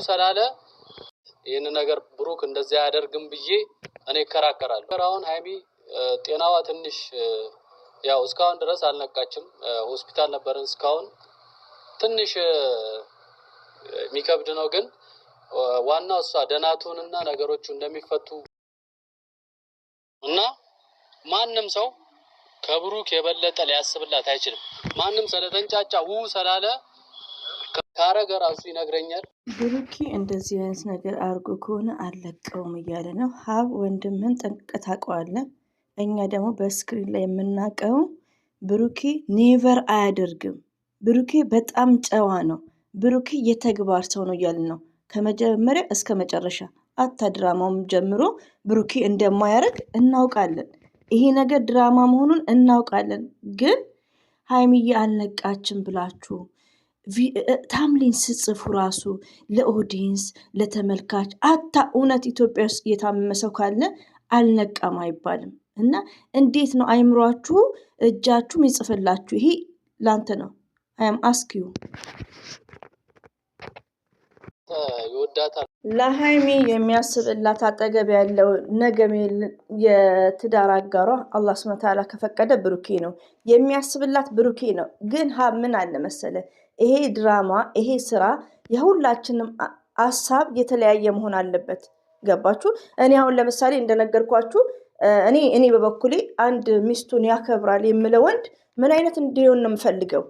ሰላለ ይሄን ነገር ብሩክ እንደዚህ ያደርግም ብዬ እኔ እከራከራለሁ። አሁን ሃይሚ ጤናዋ ትንሽ ያው እስካሁን ድረስ አልነቃችም። ሆስፒታል ነበርን እስካሁን ትንሽ የሚከብድ ነው። ግን ዋናው እሷ ደናቱንና ነገሮቹ እንደሚፈቱ እና ማንም ሰው ከብሩክ የበለጠ ሊያስብላት አይችልም። ማንም ስለተንጫጫ ሰላለ ካረገ ራሱ ይነግረኛል። ብሩኪ እንደዚህ አይነት ነገር አርጎ ከሆነ አለቀውም እያለ ነው። ሀብ ወንድምን ጠንቅቀህ ታውቀዋለህ። እኛ ደግሞ በስክሪን ላይ የምናውቀው ብሩኪ ኔቨር አያደርግም። ብሩኪ በጣም ጨዋ ነው። ብሩኪ የተግባር ሰው ነው እያልን ነው ከመጀመሪያ እስከ መጨረሻ። አታ ድራማውም ጀምሮ ብሩኪ እንደማያደርግ እናውቃለን። ይሄ ነገር ድራማ መሆኑን እናውቃለን። ግን ሃይሚዬ አልነቃችም ብላችሁ ታምሊን ስጽፉ ራሱ ለኦዲየንስ ለተመልካች አታ እውነት ኢትዮጵያ ውስጥ እየታመመ ሰው ካለ አልነቃም አይባልም። እና እንዴት ነው አይምሯችሁ እጃችሁም ይጽፍላችሁ? ይሄ ላንተ ነው። አም አስኪዩ ለሃይሚ የሚያስብላት አጠገብ ያለው ነገም የትዳር አጋሯ አላህ ሱብሃነሁ ወተዓላ ከፈቀደ ብሩኬ ነው የሚያስብላት። ብሩኬ ነው። ግን ምን አለ መሰለ ይሄ ድራማ ይሄ ስራ የሁላችንም ሀሳብ የተለያየ መሆን አለበት። ገባችሁ? እኔ አሁን ለምሳሌ እንደነገርኳችሁ እኔ በበኩሌ አንድ ሚስቱን ያከብራል የምለው ወንድ ምን አይነት እንዲሆን ነው የምፈልገው?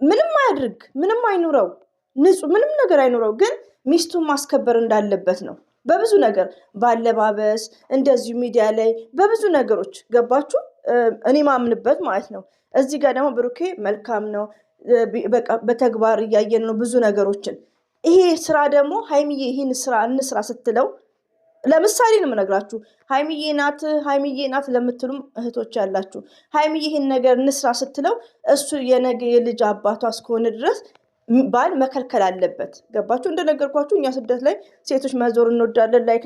ምንም አያድርግ፣ ምንም አይኑረው፣ ንጹህ ምንም ነገር አይኑረው፣ ግን ሚስቱን ማስከበር እንዳለበት ነው። በብዙ ነገር ባለባበስ፣ እንደዚሁ ሚዲያ ላይ በብዙ ነገሮች ገባችሁ? እኔ ማምንበት ማለት ነው። እዚህ ጋር ደግሞ ብሩኬ መልካም ነው። በቃ በተግባር እያየን ነው ብዙ ነገሮችን። ይሄ ስራ ደግሞ ሃይሚዬ ይሄን ስራ እንስራ ስትለው ለምሳሌ ነው የምነግራችሁ። ሃይሚዬ ናት ለምትሉም እህቶች ያላችሁ ሃይሚዬ ይሄን ነገር እንስራ ስትለው እሱ የነገ የልጅ አባቷ እስከሆነ ድረስ ባል መከልከል አለበት። ገባችሁ? እንደነገርኳችሁ እኛ ስደት ላይ ሴቶች መዞር እንወዳለን። ላይክ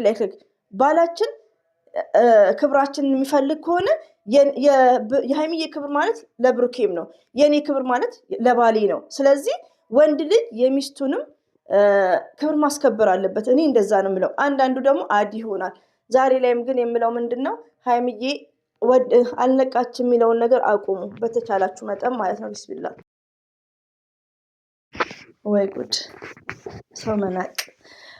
ባላችን ክብራችንን የሚፈልግ ከሆነ የሃይሚዬ ክብር ማለት ለብሩኬም ነው፣ የኔ ክብር ማለት ለባሌ ነው። ስለዚህ ወንድ ልጅ የሚስቱንም ክብር ማስከበር አለበት። እኔ እንደዛ ነው የምለው። አንዳንዱ ደግሞ አዲ ይሆናል። ዛሬ ላይም ግን የምለው ምንድነው ሃይሚዬ አልነቃች የሚለውን ነገር አቁሙ በተቻላችሁ መጠን ማለት ነው። ቢስሚላህ ወይ ጉድ ሰው መናቅ።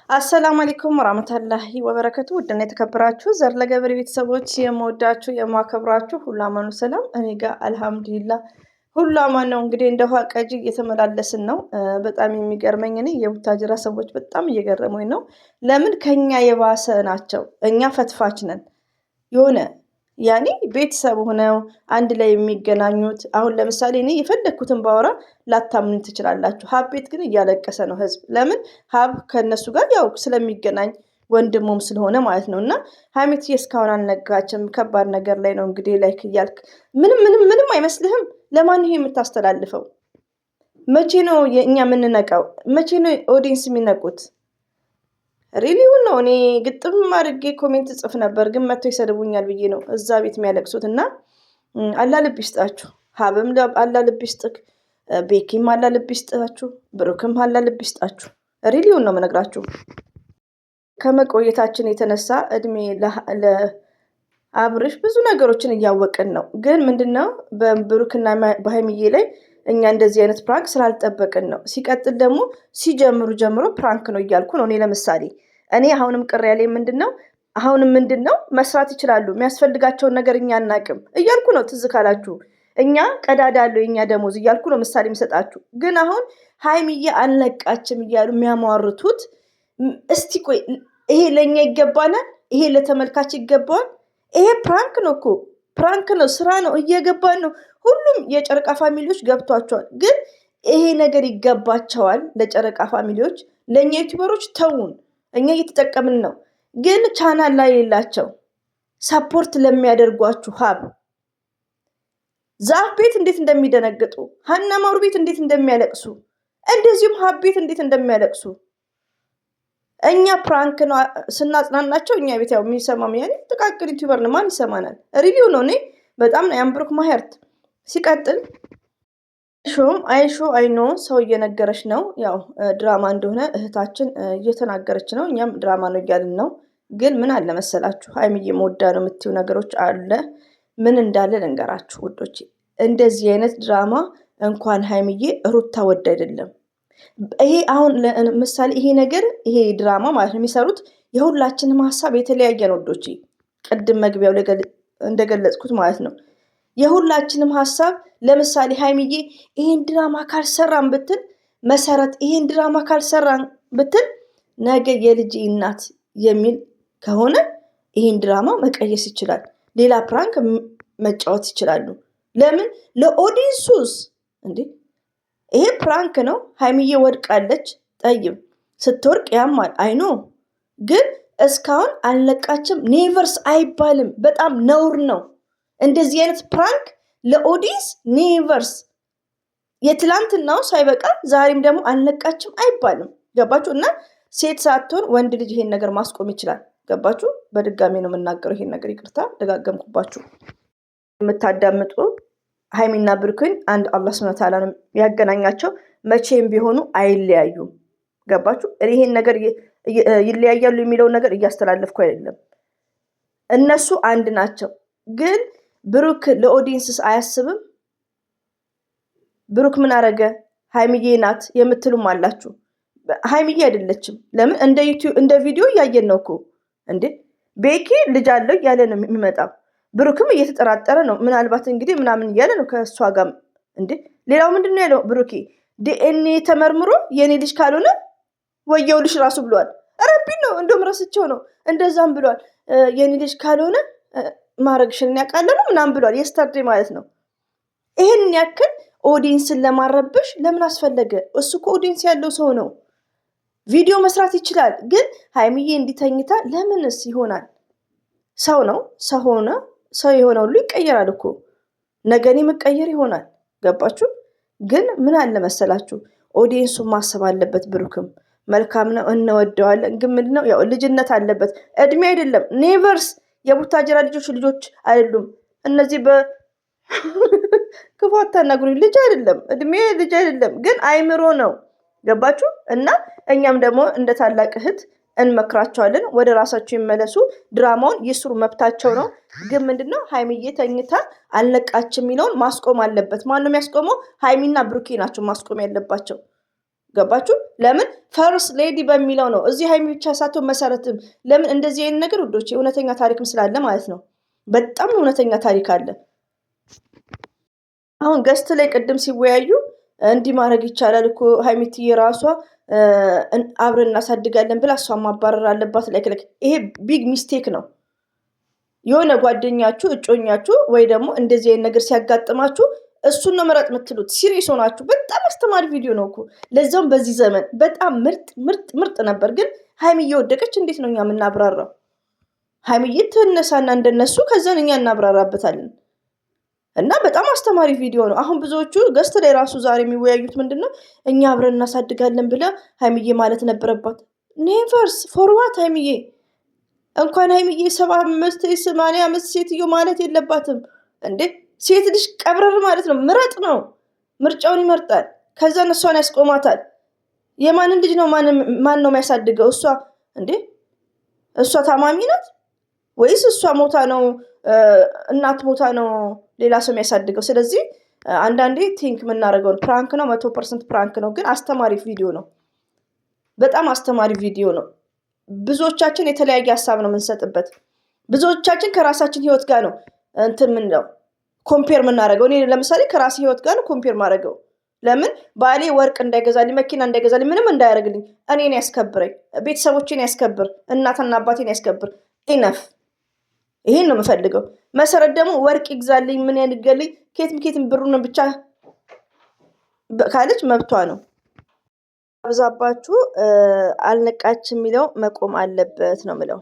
አሰላሙ አለይኩም ወራህመቱላሂ ወበረከቱ። ውድና የተከበራችሁ ዘር ለገበሬ ቤተሰቦች የምወዳችሁ የማከብራችሁ ሁሉ አማኑ ሰላም፣ እኔ ጋር አልሐምዱሊላህ ሁሉ አማን ነው። እንግዲህ እንደ ውሃ ቀጂ እየተመላለስን ነው። በጣም የሚገርመኝ እኔ የቡታጅራ ሰዎች በጣም እየገረሙኝ ነው። ለምን ከኛ የባሰ ናቸው። እኛ ፈትፋች ነን። የሆነ ያኔ ቤተሰብ ሆነው አንድ ላይ የሚገናኙት። አሁን ለምሳሌ እኔ የፈለግኩትን ባወራ ላታምኑኝ ትችላላችሁ። ሀብ ቤት ግን እያለቀሰ ነው ህዝብ። ለምን? ሀብ ከእነሱ ጋር ያው ስለሚገናኝ ወንድሙም ስለሆነ ማለት ነው። እና ሀይሚትዬ እስካሁን አልነጋችም። ከባድ ነገር ላይ ነው እንግዲህ ላይክ እያልክ ምንም አይመስልህም? ለማን ይሄ የምታስተላልፈው? መቼ ነው እኛ የምንነቃው? መቼ ነው ኦዲየንስ የሚነቁት? ሪሊውን ነው። እኔ ግጥም አድርጌ ኮሜንት ጽፍ ነበር፣ ግን መጥቶ ይሰድቡኛል ብዬ ነው እዛ ቤት የሚያለቅሱት። እና አላህ ልብ ይስጣችሁ። ሀብም አላህ ልብ ይስጥክ፣ ቤኪም አላህ ልብ ይስጣችሁ፣ ብሩክም አላህ ልብ ይስጣችሁ። ሪሊውን ነው የምነግራችሁ። ከመቆየታችን የተነሳ እድሜ ለአብርሽ ብዙ ነገሮችን እያወቅን ነው። ግን ምንድነው በብሩክና በሃይሚዬ ላይ እኛ እንደዚህ አይነት ፕራንክ ስላልጠበቅን ነው። ሲቀጥል ደግሞ ጀምሮ ፕራንክ ነው እያልኩ ነው። እኔ ለምሳሌ አሁንም ቅር ያለኝ ምንድነው መስራት ይችላሉ፣ የሚያስፈልጋቸውን ነገር እኛ አናቅም እያልኩ ነው። ትዝ ካላችሁ እኛ ቀዳዳ አለው የኛ ደሞዝ እያልኩ ነው ምሳሌ የሚሰጣችሁ። ግን አሁን ሃይሚዬ አልነቃችም እያሉ የሚያሟርቱት እስቲ ቆይ፣ ይሄ ለኛ ይገባናል? ይሄ ለተመልካች ይገባዋል? ይሄ ፕራንክ ነው እኮ ፕራንክ ነው፣ ስራ ነው፣ እየገባን ነው። ሁሉም የጨረቃ ፋሚሊዎች ገብቷቸዋል። ግን ይሄ ነገር ይገባቸዋል ለጨረቃ ፋሚሊዎች። ለእኛ ዩቲዩበሮች ተውን፣ እኛ እየተጠቀምን ነው። ግን ቻናል ላይ የሌላቸው ሰፖርት ለሚያደርጓችሁ ሀብ ዛፍ ቤት እንዴት እንደሚደነግጡ፣ ሀና ማሩ ቤት እንዴት እንደሚያለቅሱ፣ እንደዚሁም ሀብ ቤት እንዴት እንደሚያለቅሱ እኛ ፕራንክ ነው ስናጽናናቸው። እኛ ቤት ያው የሚሰማም ያኔ ጥቃቅን ዩቲዩበር ነው፣ ማን ይሰማናል? ሪቪው ነው። እኔ በጣም ነው ያምብሩክ ማህርት። ሲቀጥል አይሹ አይኖ ሰው እየነገረች ነው። ያው ድራማ እንደሆነ እህታችን እየተናገረች ነው። እኛም ድራማ ነው እያልን ነው። ግን ምን አለ መሰላችሁ ሀይሚዬ መወዳ ነው የምትይው ነገሮች አለ። ምን እንዳለ ልንገራችሁ ውዶች። እንደዚህ አይነት ድራማ እንኳን ሀይሚዬ ሩታ ወድ አይደለም። ይሄ አሁን ምሳሌ ይሄ ድራማ ማለት ነው የሚሰሩት የሁላችንም ሀሳብ የተለያየ ነው ውዶች። ቅድም መግቢያው እንደገለጽኩት ማለት ነው የሁላችንም ሀሳብ። ለምሳሌ ሀይሚዬ ይሄን ድራማ ካልሰራን ብትል መሰረት ይሄን ድራማ ካልሰራን ብትል ነገ የልጅ እናት የሚል ከሆነ ይሄን ድራማ መቀየስ ይችላል። ሌላ ፕራንክ መጫወት ይችላሉ። ለምን ለኦዲንሱስ እንዴ ይሄ ፕራንክ ነው። ሀይሚዬ ወድቃለች። ጠይም ስትወርቅ ያማል አይኖ ግን እስካሁን አልለቃችም። ኔቨርስ አይባልም። በጣም ነውር ነው እንደዚህ አይነት ፕራንክ ለኦዲንስ ኔቨርስ። የትላንትናው ሳይበቃ ዛሬም ደግሞ አልለቃችም አይባልም። ገባችሁ? እና ሴት ሳትሆን ወንድ ልጅ ይሄን ነገር ማስቆም ይችላል። ገባችሁ? በድጋሚ ነው የምናገረው ይሄን ነገር። ይቅርታ ደጋገምኩባችሁ። የምታዳምጡ ሀይሚና ብሩክን አንድ አላህ ሱብሃነሁ ወተዓላ ነው ያገናኛቸው። መቼም ቢሆኑ አይለያዩም። ገባችሁ? ይሄን ነገር ይለያያሉ የሚለውን ነገር እያስተላለፍኩ አይደለም። እነሱ አንድ ናቸው። ግን ብሩክ ለኦዲየንስስ አያስብም? ብሩክ ምን አረገ? ሀይሚዬ ናት የምትሉም አላችሁ። ሀይሚዬ አይደለችም። ለምን እንደ ቪዲዮ እያየን ነው እኮ እንዴ። ቤኪ ልጅ አለው እያለ ነው የሚመጣው። ብሩክም እየተጠራጠረ ነው። ምናልባት እንግዲህ ምናምን እያለ ነው ከእሷ ጋር እንዴ። ሌላው ምንድን ነው ያለው? ብሩኬ ዲኤንኤ ተመርምሮ የኔ ልጅ ካልሆነ ወየው ልጅ ራሱ ብሏል። ረቢን ነው እንደውም ረስቸው ነው እንደዛም ብሏል። የኔ ልጅ ካልሆነ ማረግሽን ያውቃለ ነው ምናምን ብሏል። የስተርዴ ማለት ነው። ይሄን ያክል ኦዲየንስን ለማረብሽ ለምን አስፈለገ? እሱ ከኦዲየንስ ያለው ሰው ነው። ቪዲዮ መስራት ይችላል። ግን ሀይሚዬ እንዲተኝታ ለምንስ ይሆናል? ሰው ነው። ሰው ሆነ ሰው የሆነ ሁሉ ይቀየራል እኮ ነገኔ መቀየር ይሆናል። ገባችሁ? ግን ምን አለ መሰላችሁ ኦዲየንሱን ማሰብ አለበት። ብሩክም መልካም ነው እንወደዋለን። ግን ምንድነው ያው ልጅነት አለበት። እድሜ አይደለም ኔቨርስ የቡታጀራ ልጆች አይደሉም እነዚህ ክፉ አታናግሩኝ። ልጅ አይደለም እድሜ ልጅ አይደለም፣ ግን አይምሮ ነው። ገባችሁ? እና እኛም ደግሞ እንደ ታላቅ እህት እንመክራቸዋለን። ወደ ራሳቸው ይመለሱ፣ ድራማውን ይስሩ፣ መብታቸው ነው። ግን ምንድነው ሀይሚዬ ተኝታ አልነቃችም የሚለውን ማስቆም አለበት። ማነው የሚያስቆመው? ሀይሚና ብሩኬ ናቸው ማስቆም ያለባቸው። ገባችሁ? ለምን ፈርስት ሌዲ በሚለው ነው። እዚህ ሀይሚ ብቻ ሳትሆን መሰረትም ለምን እንደዚህ አይነት ነገር ውዶች፣ እውነተኛ ታሪክም ስላለ ማለት ነው። በጣም እውነተኛ ታሪክ አለ። አሁን ገስት ላይ ቅድም ሲወያዩ እንዲህ ማድረግ ይቻላል እኮ ሀይሚትዬ ራሷ አብረን እናሳድጋለን ብላ እሷ ማባረር አለባት። ላይክ ይሄ ቢግ ሚስቴክ ነው። የሆነ ጓደኛችሁ እጮኛችሁ ወይ ደግሞ እንደዚህ አይነት ነገር ሲያጋጥማችሁ እሱን ነው መረጥ የምትሉት። ሲሪየስ ሆናችሁ በጣም አስተማሪ ቪዲዮ ነው እኮ ለዛውም በዚህ ዘመን በጣም ምርጥ ነበር። ግን ሀይሚዬ ወደቀች። እንዴት ነው እኛ የምናብራራው? ሀይሚዬ ትነሳና እንደነሱ ከዛን እኛ እናብራራበታለን። እና በጣም አስተማሪ ቪዲዮ ነው። አሁን ብዙዎቹ ገስት ላይ ራሱ ዛሬ የሚወያዩት ምንድነው እኛ አብረን እናሳድጋለን ብላ ሀይሚዬ ማለት ነበረባት። ኔቨርስ ፎርዋት ሀይሚዬ እንኳን ሀይሚዬ 75 80 ሴትዮ ማለት የለባትም እንዴ። ሴት ልጅ ቀብረር ማለት ነው። ምረጥ ነው። ምርጫውን ይመርጣል። ከዛ እሷን ያስቆማታል። የማንን ልጅ ነው ማን ነው የሚያሳድገው? እሷ እንዴ እሷ ታማሚ ናት ወይስ እሷ ሞታ ነው እናት ሞታ ነው ሌላ ሰው የሚያሳድገው? ስለዚህ አንዳንዴ ቲንክ የምናደርገውን ፕራንክ ነው 100% ፕራንክ ነው፣ ግን አስተማሪ ቪዲዮ ነው። በጣም አስተማሪ ቪዲዮ ነው። ብዙዎቻችን የተለያየ ሀሳብ ነው የምንሰጥበት። ብዙዎቻችን ከራሳችን ህይወት ጋር ነው እንትን ምን ነው ኮምፔር የምናደርገው። እኔ ለምሳሌ ከራሴ ህይወት ጋር ነው ኮምፔር ማድረገው። ለምን ባሌ ወርቅ እንዳይገዛልኝ መኪና እንዳይገዛልኝ ምንም እንዳያደርግልኝ እኔን ያስከብረኝ፣ ቤተሰቦቼን ያስከብር፣ እናትና አባቴን ያስከብር። ኢነፍ ይሄን ነው የምፈልገው። መሰረት ደግሞ ወርቅ ይግዛልኝ ምን ያድርግልኝ ኬትም ብሩን ብቻ ካለች መብቷ ነው። አብዛባችሁ አልነቃች የሚለው መቆም አለበት ነው ምለው።